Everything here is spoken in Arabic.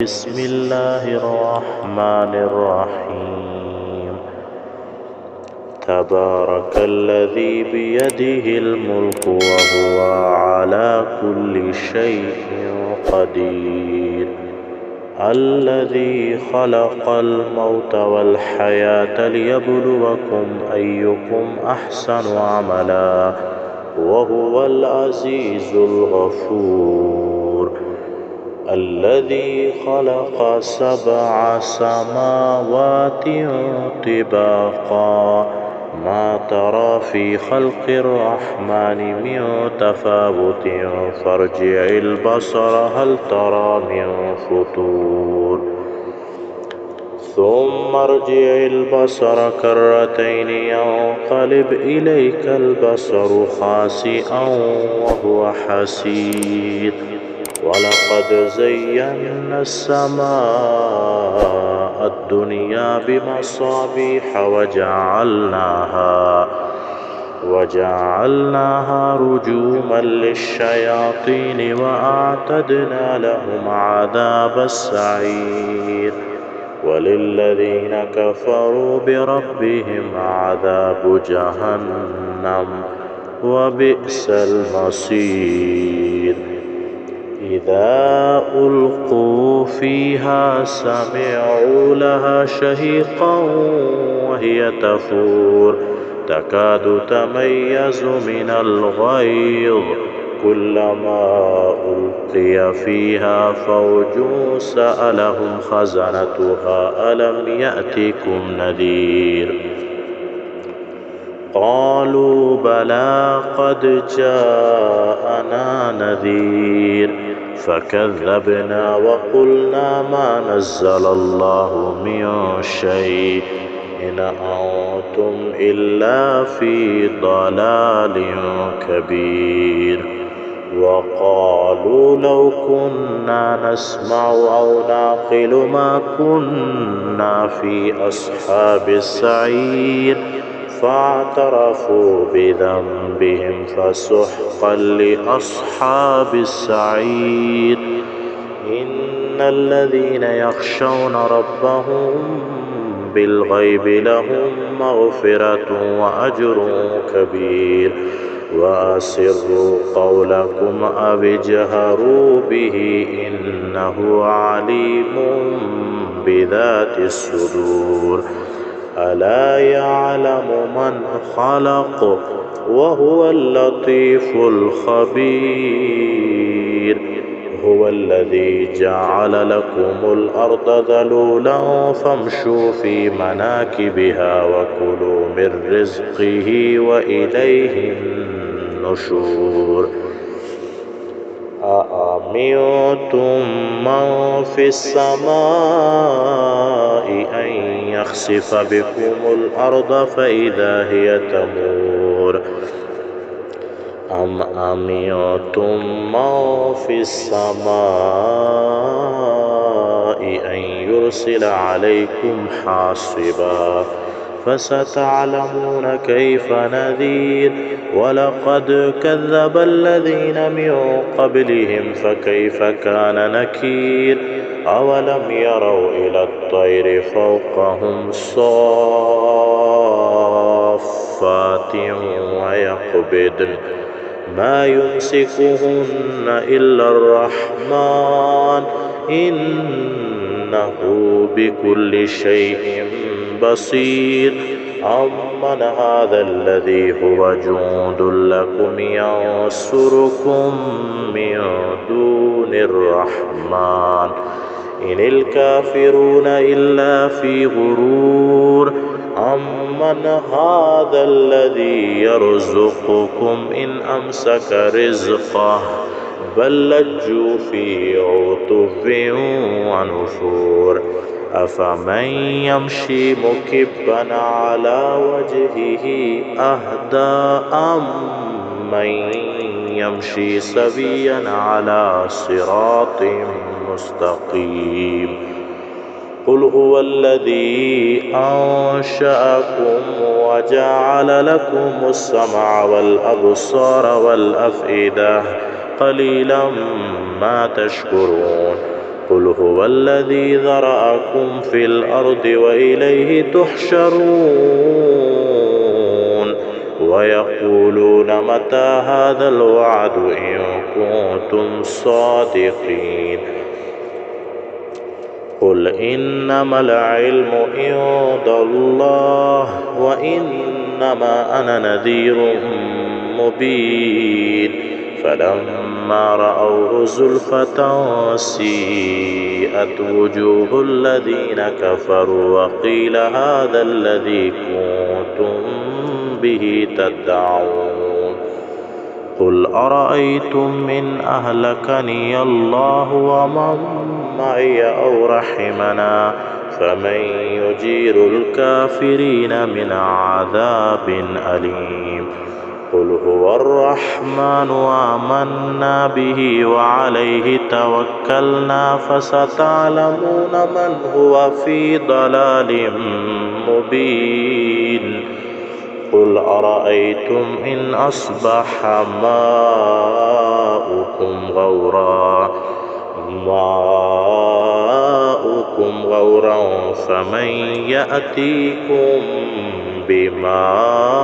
بسم الله الرحمن الرحيم. تبارك الذي بيده الملك وهو على كل شيء قدير. الذي خلق الموت والحياة ليبلوكم أيكم أحسن عملا وهو العزيز الغفور. الذي خلق 7 سماوات طباقا ما ترى في خلق الرحمن من تفاوت فارجع البصر هل ترى من فطور ثم ارجع البصر كرتين ينقلب إليك البصر خاسئا وهو حسير. ولقد زينا السماء الدنيا بمصابيح وجعلناها رجوما للشياطين وأعتدنا لهم عذاب السعير. وللذين كفروا بربهم عذاب جهنم وبئس المصير. إذا ألقوا فيها سمعوا لها شهيقا وهي تفور تكاد تميز من الغيظ كلما ألقي فيها فوج سألهم خزنتها ألم يأتكم نذير قالوا بلى قد جاءنا نذير فكذبنا وقلنا ما نزل الله من شيء إن أنتم إلا في ضلال كبير. وقالوا لو كنا نسمع أو نعقل ما كنا في أصحاب السعير فاعترفوا بذنبهم فسحقا لأصحاب السعير. إن الذين يخشون ربهم بالغيب لهم مغفرة وأجر كبير. وأسروا قولكم أو اجهروا به إنه عليم بذات الصدور. ألا يعلم من خلق وهو اللطيف الخبير. هو الذي جعل لكم الأرض ذلولا فامشوا في مناكبها وكلوا من رزقه وإليه النشور. أأمنتم من في السماء أن يخسف بكم الأرض فإذا هي تمور أم أمنتم من في السماء أن يرسل عليكم حاصبا فستعلمون كيف نذير. ولقد كذب الذين من قبلهم فكيف كان نكير. أولم يروا إلى الطير فوقهم صافات ويقبضن ما يمسكهن إلا الرحمن إنه بكل شيء بصير. أمن هذا الذي هو جند لكم ينصركم من دون الرحمن إن الكافرون إلا في غرور. أمن هذا الذي يرزقكم إن أمسك رزقه بل لجوا في عتب ونفور. أفمن يمشي مكبا على وجهه أهدى أم من يمشي سويا على صراط مستقيم. قل هو الذي أنشأكم وجعل لكم السمع والأبصار والأفئدة قليلا ما تشكرون. قل هو الذي ذرأكم في الأرض وإليه تحشرون ويقولون متى هذا الوعد إن كنتم صادقين قل إنما العلم عند الله وإنما أنا نذير مبين فلما رأوه زلفة سيئت وجوه الذين كفروا وقيل هذا الذي كنتم به تدعون قل أرأيتم إن أهلكني الله ومن معي أو رحمنا فمن يجير الكافرين من عذاب أليم قل هو الرحمن آمنا به وعليه توكلنا فستعلمون من هو في ضلال مبين قل أرأيتم إن أصبح ماؤكم غورا فمن يأتيكم بماء